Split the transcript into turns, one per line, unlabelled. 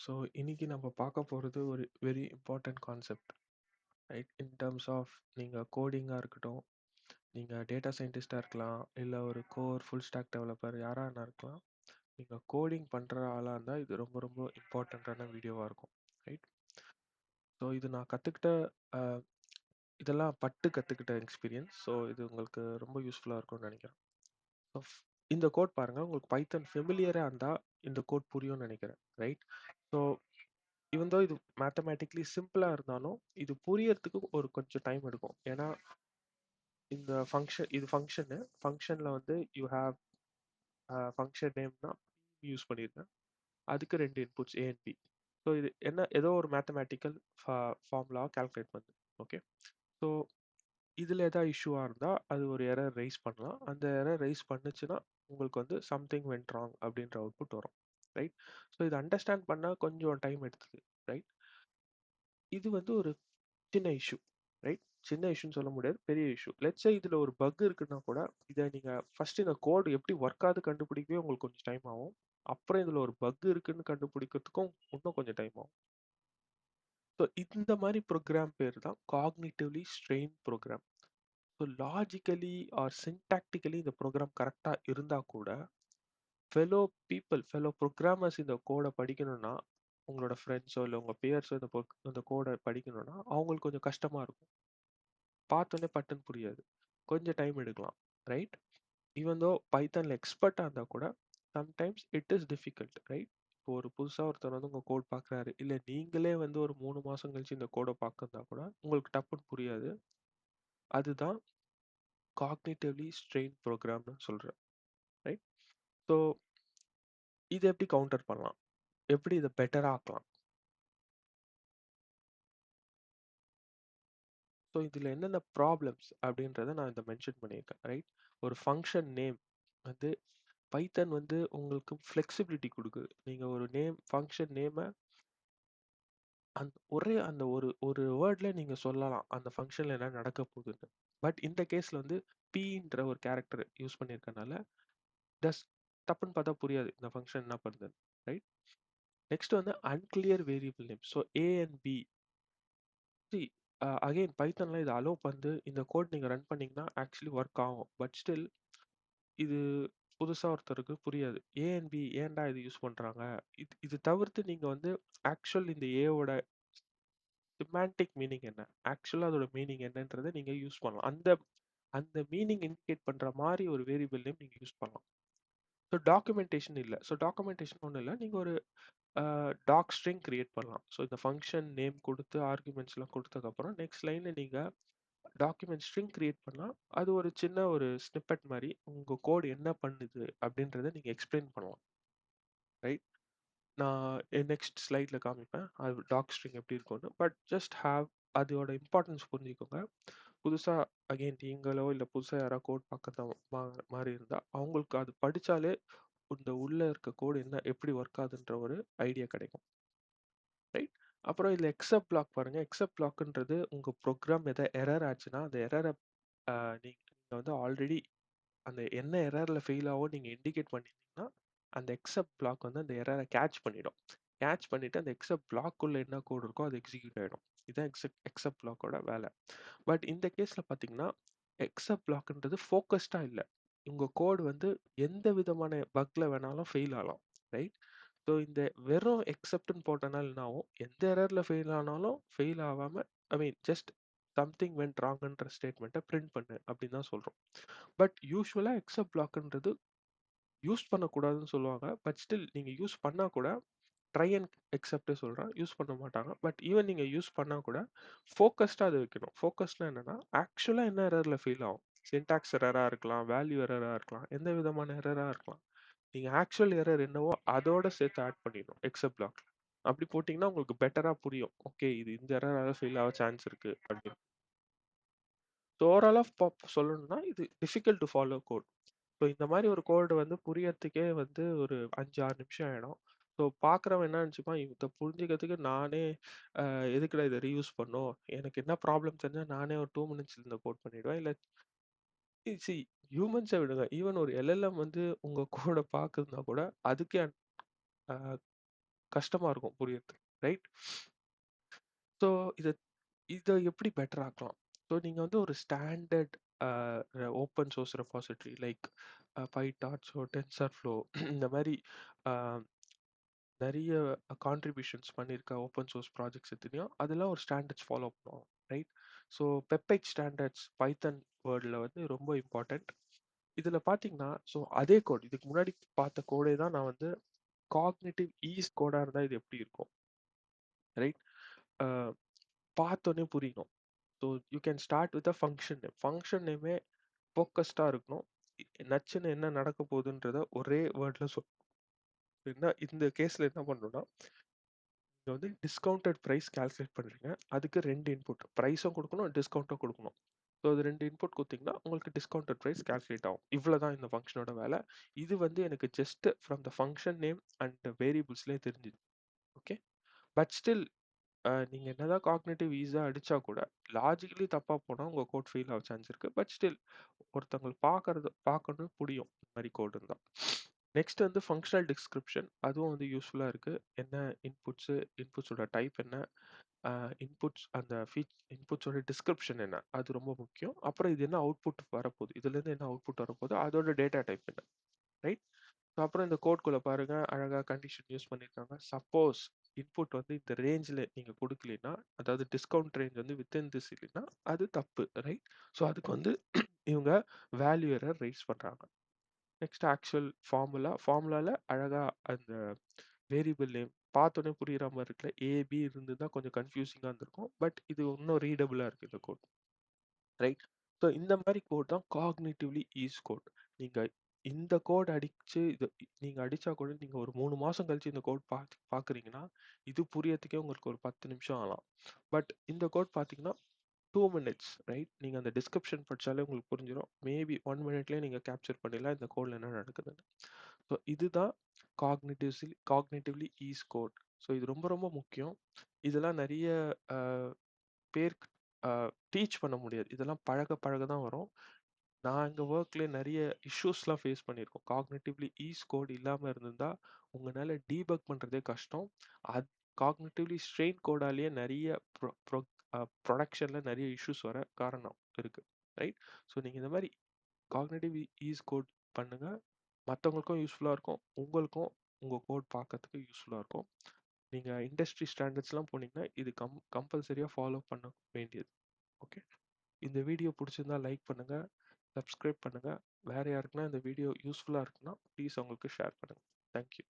So இன்னைக்கு நம்ம பார்க்க போகிறது ஒரு very important concept, right? In terms of நீங்கள் கோடிங்காக இருக்கட்டும், நீங்கள் டேட்டா சயின்டிஸ்டாக இருக்கலாம், இல்லை ஒரு கோர் ஃபுல் ஸ்டாக் டெவலப்பர் யாராக இருக்கலாம். நீங்கள் கோடிங் பண்ணுற ஆளாக இருந்தால் இது ரொம்ப ரொம்ப இம்பார்ட்டண்ட்டான வீடியோவாக இருக்கும், ரைட்? ஸோ இது நான் கற்றுக்கிட்ட இதெல்லாம் கற்றுக்கிட்ட எக்ஸ்பீரியன்ஸ். ஸோ இது உங்களுக்கு ரொம்ப யூஸ்ஃபுல்லாக இருக்கும்னு நினைக்கிறேன். ஸோ இந்த கோட் பாருங்கள், உங்களுக்கு பைத்தன் ஃபெமிலியராக இருந்தால் இந்த கோட் புரியும்னு நினைக்கிறேன், ரைட்? ஸோ ஈவன் தோ இது மேத்தமேட்டிக்கலி சிம்பிளாக இருந்தாலும் இது புரியறதுக்கு ஒரு கொஞ்சம் டைம் எடுக்கும். ஏன்னா இந்த ஃபங்க்ஷனில் வந்து யூ ஹேவ் ஃபங்க்ஷன் நேம்னா யூஸ் பண்ணியிருக்கேன். அதுக்கு 2 inputs A and B. So இது ஏதோ ஒரு மேத்தமேட்டிக்கல் ஃபார்முலாவை கால்குலேட் பண்ணுது. ஓகே, ஸோ இதில் எதாவது இஷ்யூவாக இருந்தால் அது ஒரு எரர் ரைஸ் பண்ணலாம். அந்த எரர் ரைஸ் பண்ணுச்சுன்னா உங்களுக்கு வந்து சம்திங் வென்ட் ராங் அப்படின்ற அவுட்புட் வரும், ரைட்? ஸோ இதை அண்டர்ஸ்டாண்ட் பண்ணால் கொஞ்சம் டைம் எடுத்துது, ரைட்? இது வந்து ஒரு சின்ன இஷ்யூ, ரைட்? சின்ன இஷ்யூன்னு சொல்ல முடியாது, பெரிய இஷ்யூ. லெட்ஸ் சே இதில் ஒரு பக் இருக்குன்னா கூட இதை நீங்கள் ஃபர்ஸ்ட் இந்த கோடு எப்படி ஒர்க் ஆகுது கண்டுபிடிக்கவே உங்களுக்கு கொஞ்சம் டைம் ஆகும். அப்புறம் இதில் ஒரு பக் இருக்குன்னு கண்டுபிடிக்கிறதுக்கும் இன்னும் கொஞ்சம் டைம் ஆகும். ஸோ இந்த மாதிரி ப்ரோக்ராம் பேர் தான் cognitively strain program. So logically or syntactically இந்த ப்ரோக்ராம் கரெக்டாக இருந்தால் கூட ஃபெலோ ப்ரோக்ராமர்ஸ் இந்த கோடை படிக்கணும்னா, உங்களோட ஃப்ரெண்ட்ஸோ இல்லை உங்கள் பேர்ஸோ இந்த கோடை படிக்கணும்னா அவங்களுக்கு கொஞ்சம் கஷ்டமாக இருக்கும். பார்த்தோன்னே பட்டுன்னு புரியாது, கொஞ்சம் டைம் எடுக்கலாம், ரைட்? ஈவன் தோ பைத்தானில் எக்ஸ்பர்ட்டாக இருந்தால் கூட sometimes it is difficult, right? இப்போ ஒரு புதுசாக ஒருத்தர் வந்து உங்கள் கோட் பார்க்குறாரு, இல்லை நீங்களே வந்து ஒரு 3 மாதம் கழிச்சு இந்த கோடை பார்க்குறதா கூட உங்களுக்கு டப்புன்னு புரியாது. அதுதான் காக்னிட்டிவ்லி ஸ்ட்ரெயின் ப்ரோக்ராம்னு சொல்கிறேன், ரைட்? ஸோ இதை எப்படி கவுண்டர் பண்ணலாம், எப்படி இதை பெட்டராக ஆக்கலாம்? ஸோ இதில் என்னென்ன ப்ராப்ளம்ஸ் அப்படின்றத நான் இதை மென்ஷன் பண்ணியிருக்கேன், ரைட்? ஒரு ஃபங்க்ஷன் நேம் வந்து பைத்தன் வந்து உங்களுக்கு ஃப்ளெக்சிபிலிட்டி கொடுக்குது. நீங்கள் ஒரு ஃபங்க்ஷன் நேமை அந்த ஒரு ஒரு வேர்டில் நீங்கள் சொல்லலாம் அந்த ஃபங்க்ஷனில் என்ன நடக்க போகுதுன்னு. பட் இந்த கேஸில் வந்து பீன்ற ஒரு கேரக்டர் யூஸ் பண்ணியிருக்கனால டஸ் தப்புன்னு பார்த்தா புரியாது இந்த ஃபங்க்ஷன் என்ன பண்ணுதுன்னு, ரைட்? நெக்ஸ்ட் வந்து unclear variable name. So A and B, again பைத்தன்ல இது அலோவ் பண்ணி இந்த கோட் நீங்கள் ரன் பண்ணீங்கன்னா ஆக்சுவலி ஒர்க் ஆகும். பட் ஸ்டில் இது புதுசாக ஒருத்தருக்கு புரியாது. ஏ அண்ட் பி ஏன்டா இது யூஸ் பண்ணுறாங்க. இது தவிர்த்து நீங்கள் வந்து ஆக்சுவல் இந்த ஏவோட சிமான்டிக் மீனிங் என்ன, ஆக்சுவலாக அதோட மீனிங் என்னன்றதை நீங்கள் யூஸ் பண்ணலாம். அந்த அந்த மீனிங் இண்டிகேட் பண்ணுற மாதிரி ஒரு வேரியபிள் நேம் நீங்கள் யூஸ் பண்ணலாம். ஸோ டாக்குமெண்டேஷன் இல்லை. ஸோ டாக்குமெண்டேஷன் ஒன்றும் இல்லை, நீங்கள் ஒரு டாக் ஸ்ட்ரிங் கிரியேட் பண்ணலாம். ஸோ இந்த ஃபங்க்ஷன் நேம் கொடுத்து ஆர்குமெண்ட்ஸ்லாம் கொடுத்ததுக்கப்புறம் நெக்ஸ்ட் லைனில் நீங்கள் டாக்குமெண்ட் ஸ்ட்ரிங் கிரியேட் பண்ணால் அது ஒரு சின்ன ஒரு ஸ்னிப்பெட் மாதிரி உங்கள் கோட் என்ன பண்ணுது அப்படின்றத நீங்கள் எக்ஸ்பிளைன் பண்ணலாம், ரைட்? நான் நெக்ஸ்ட் ஸ்லைடில் காமிப்பேன் அது டாக் ஸ்ட்ரிங் எப்படி இருக்கும்னு. பட் ஜஸ்ட் ஹாவ் அதோட இம்பார்ட்டன்ஸ் புரிஞ்சுக்கோங்க. புதுசாக அகெயின் நீங்களோ இல்லை புதுசாக யாராவது கோட் பார்க்குறத மாதிரி இருந்தால் அவங்களுக்கு அது படித்தாலே இந்த உள்ளே இருக்க கோடு என்ன எப்படி ஒர்க் ஆகுதுன்ற ஒரு ஐடியா கிடைக்கும், ரைட்? அப்புறம் இதில் எக்ஸப்ட் பிளாக் பாருங்கள். எக்ஸப்ட் பிளாக்ன்றது உங்கள் ப்ரோக்ராம் எதாவது எரர் ஆச்சுன்னா அந்த எரரை நீங்கள் வந்து ஆல்ரெடி அந்த என்ன எரரில் ஃபெயில் ஆகும் நீங்கள் இண்டிகேட் பண்ணிட்டீங்கன்னா அந்த எக்ஸப்ட் பிளாக் வந்து அந்த எரரை கேட்ச் பண்ணிடும். கேட்ச் பண்ணிவிட்டு அந்த எக்ஸப்ட் பிளாக்குள்ளே என்ன கோடு இருக்கோ அது எக்ஸிக்யூட் ஆகிடும். இதுதான் எக்ஸப்ட் பிளாக்கோட வேலை. பட் இந்த கேஸில் பார்த்தீங்கன்னா எக்ஸப்ட் பிளாக்ன்றது ஃபோக்கஸ்டாக இல்லை. உங்கள் கோடு வந்து எந்த விதமான பக்கில் வேணாலும் ஃபெயில் ஆகலாம், ரைட்? ஸோ இந்த வெறும் எக்ஸப்ட்னு போட்டனால என்ன ஆகும், எந்த எரரில் ஃபெயில் ஆனாலும் ஃபெயில் ஆகாமல் ஜஸ்ட் சம்திங் வென்ட் ராங்ன்ற ஸ்டேட்மெண்ட்டை பிரிண்ட் பண்ணு அப்படின்னு தான் சொல்கிறோம். பட் யூஸ்வலாக எக்ஸப்ட் பிளாக்ன்றது யூஸ் பண்ணக்கூடாதுன்னு சொல்லுவாங்க. பட் ஸ்டில் நீங்கள் யூஸ் பண்ணால் கூட ட்ரை அண்ட் எக்ஸப்ட் சொல்கிறேன், யூஸ் பண்ண மாட்டாங்க. பட் ஈவன் நீங்கள் யூஸ் பண்ணால் கூட ஃபோக்கஸ்டாக அது வைக்கணும். ஃபோக்கஸ்னா என்னென்னா ஆக்சுவலாக என்ன எரரில் ஃபெயில் ஆகும். சின்டாக்ஸ் எரராக இருக்கலாம், வேல்யூ எரராக இருக்கலாம், எந்த விதமான எரராக இருக்கலாம். நீங்கள் ஆக்சுவல் எரர் என்னவோ அதோட சேர்த்து ஆட் பண்ணிடணும் எக்ஸப்ட் பிளாக்ல. அப்படி போட்டிங்கன்னா உங்களுக்கு பெட்டராக புரியும். ஓகே, இது இந்த எரரால் ஃபெயில் ஆக சான்ஸ் இருக்குது அப்படின்னு. ஸோ ஓவராலாக சொல்லணும்னா இது difficult to follow code. So இந்த மாதிரி ஒரு கோடு வந்து புரியறதுக்கே வந்து ஒரு 5-6 நிமிஷம் ஆகிடும். ஸோ பார்க்குறவன் என்ன நினச்சிப்பான், இதை புரிஞ்சுக்கிறதுக்கு நானே எதுக்குடா இதை ரீயூஸ் பண்ணும், எனக்கு என்ன ப்ராப்ளம் தெரிஞ்சால் நானே ஒரு 2 மினிட்ஸில் இந்த கோட் பண்ணிவிடுவேன். இல்லை சி ஹியூமன்ஸை விடுங்க, ஈவன் ஒரு எல்எல்எம் வந்து உங்கள் கோடை பார்க்குதுன்னா கூட அதுக்கே கஷ்டமா இருக்கும் புரியறதுக்கு. ரைட்? ஸோ இத இத எப்படி பெட்டர் ஆக்கலாம்? ஸோ நீங்க வந்து ஒரு standard open source repository like பைடார்ச்சோ, டென்சர்ஃப்ளோ இந்த மாரி அ நெறைய கான்ட்ரிபியூஷன்ஸ் பண்ணியிருக்க ஓப்பன் சோர்ஸ் ப்ராஜெக்ட்ஸ் எத்தனையோ, அதெல்லாம் ஒரு ஸ்டாண்டர்ட்ஸ் ஃபாலோ பண்ணுவாங்க. ரைட்? ஸோ பெப்பெக் ஸ்டாண்டர்ட்ஸ் பைத்தன் வேர்ல்ட்ல வந்து ரொம்ப இம்பார்ட்டன்ட். இதுல பார்த்தீங்கன்னா, ஸோ அதே கோட் இதுக்கு முன்னாடி பார்த்த கோடே தான் நான் வந்து காக்னிட்டிவ் ஈஸ் கோடா இருந்தா இது எப்படி இருக்கும்? ரைட்? அ பார்த்தோனே புரியணும். So you can start with a function name. Function நேமே ஃபோக்கஸ்டா இருக்கணும். நச்சுன்னு என்ன நடக்க போகுதுன்றத ஒரே வேர்ட்ல என்ன இந்த கேஸ்ல என்ன பண்ணணும்னா, நீங்க வந்து டிஸ்கவுண்டட் பிரைஸ் கால்குலேட் பண்றீங்க. அதுக்கு 2 இன்புட். பிரைஸும் குடுக்கணும், டிஸ்கவுண்ட்டும் குடுக்கணும். ஸோ அது 2 இன்புட் குடுத்தீங்கன்னா, உங்களுக்கு டிஸ்கவுண்டட் பிரைஸ் கால்குலேட் ஆகும். இவ்வளோதான் இந்த ஃபங்ஷனோட வேலை. இது வந்து எனக்கு just from the function name and வேரியபிள்ஸ்லயே தெரிஞ்சுது. ஓகே. பட் ஸ்டில் நீங்க என்னதான் காக்னிட்டிவ் ஈஸா அடிச்சா கூட, லாஜிக்கலி தப்பா போனா உங்க கோட் ஃபெயில் ஆக சான்ஸ் இருக்கு. பட் ஸ்டில் ஒருத்தவங்களுக்கு பார்க்கணும் புரியும். இந்த மாரி கோட் இருந்தா. நெக்ஸ்ட் வந்து ஃபங்ஷனல் டிஸ்கிரிப்ஷன். அதுவும் வந்து யூஸ்ஃபுல்லா இருக்கு. என்ன இன்புட்ஸோட டைப் என்ன? இன்புட்ஸ் அந்த இன்புட்ஸோட டிஸ்கிரிப்ஷன் என்ன? அது ரொம்ப முக்கியம். அப்புறம் இது என்ன அவுட்புட் வரப்போகுது? இதுலேருந்து என்ன அவுட்புட் வரப்போகுது? அதோட டேட்டா டைப் என்ன? ரைட்? அப்புறம் இந்த கோட்குள்ள பாருங்க, அழகா கண்டிஷன் யூஸ் பண்ணியிருக்காங்க. சப்போஸ் இன்புட் வந்து இந்த ரேஞ்சில நீங்க குடுக்கலைன்னா, அதாவது டிஸ்கவுண்ட் ரேஞ்ச் வந்து வித்தின் திஸ் இல்லைன்னா, அது தப்பு. ரைட்? ஸோ அதுக்கு வந்து இவங்க வேல்யூ எரர் ரைஸ் பண்றாங்க. நெக்ஸ்ட் ஆக்சுவல் ஃபார்முலால அழகா அந்த வேரியபிள் நேம் பார்த்தோனே புரியிற மாரி இருக்குல்ல. ஏ, பி இருந்திருந்தா கொஞ்சம் கன்ஃப்யூசிங்கா இருந்திருக்கும். பட் இது இன்னும் ரீடபிளா இருக்கு இந்த கோட். ரைட்? ஸோ இந்த மாரி கோட் தான் காக்னிட்டிவ்லி ஈஸ் கோட். நீங்க இந்த கோட் அடிச்சு நீங்க அடிச்சா கூட நீங்க ஒரு 3 மாசம் கழிச்சு இந்த கோட் பார்க்குறீங்கன்னா, இது புரியறதுக்கே உங்களுக்கு ஒரு 10 நிமிஷம் ஆகலாம். பட் இந்த கோட் பார்த்தீங்கன்னா 2 மினிட்ஸ். ரைட்? நீங்க அந்த டிஸ்கிரிப்ஷன் படிச்சாலே உங்களுக்கு புரிஞ்சிரும். மேபி 1 மினிட்லயே நீங்க கேப்சர் பண்ணிடலாம் இந்த கோட்ல என்ன நடக்குதுன்னு. ஸோ இதுதான் காக்னிட்டிவ்லி ஈஸ் கோட். ஸோ இது ரொம்ப ரொம்ப முக்கியம். இதெல்லாம் நெறைய அ பேருக்கு டீச் பண்ண முடியாது. இதெல்லாம் பழக பழக தான் வரும். நான் எங்க ஒர்க்ல நெறைய இஷ்யூஸ்லாம் ஃபேஸ் பண்ணியிருக்கோம். காக்னிட்டிவ்லி ஈஸ் கோட் இல்லாம இருந்திருந்தா, உங்கனால டீபக் பண்றதே கஷ்டம். அத் காக்னிட்டிவ்லி ஸ்ட்ரெயின் கோடாலேயே நெறைய ப்ரொ ப்ரொ ப்ரொடக்ஷன்ல நெறைய இஷ்யூஸ் வர காரணம் இருக்கு. ரைட்? ஸோ நீங்க இந்த மாரி காக்னிட்டிவ் ஈஸ் கோட் பண்ணுங்க. மத்தவங்களுக்கும் யூஸ்ஃபுல்லா இருக்கும். உங்களுக்கும் உங்க கோட் பார்க்கறதுக்கு யூஸ்ஃபுல்லா இருக்கும். நீங்க இண்டஸ்ட்ரி ஸ்டாண்டர்ட்ஸ்லாம் போனீங்கன்னா, இது கம்பல்சரியா ஃபாலோ பண்ண வேண்டியது. ஓகே. இந்த வீடியோ புடிச்சிருந்தா லைக் பண்ணுங்க, சப்ஸ்கிரைப் பண்ணுங்க. வேற யாருக்குன்னா இந்த வீடியோ யூஸ்ஃபுல்லா இருக்குன்னா, ப்ளீஸ் அவங்களுக்கு ஷேர் பண்ணுங்க. Thank you.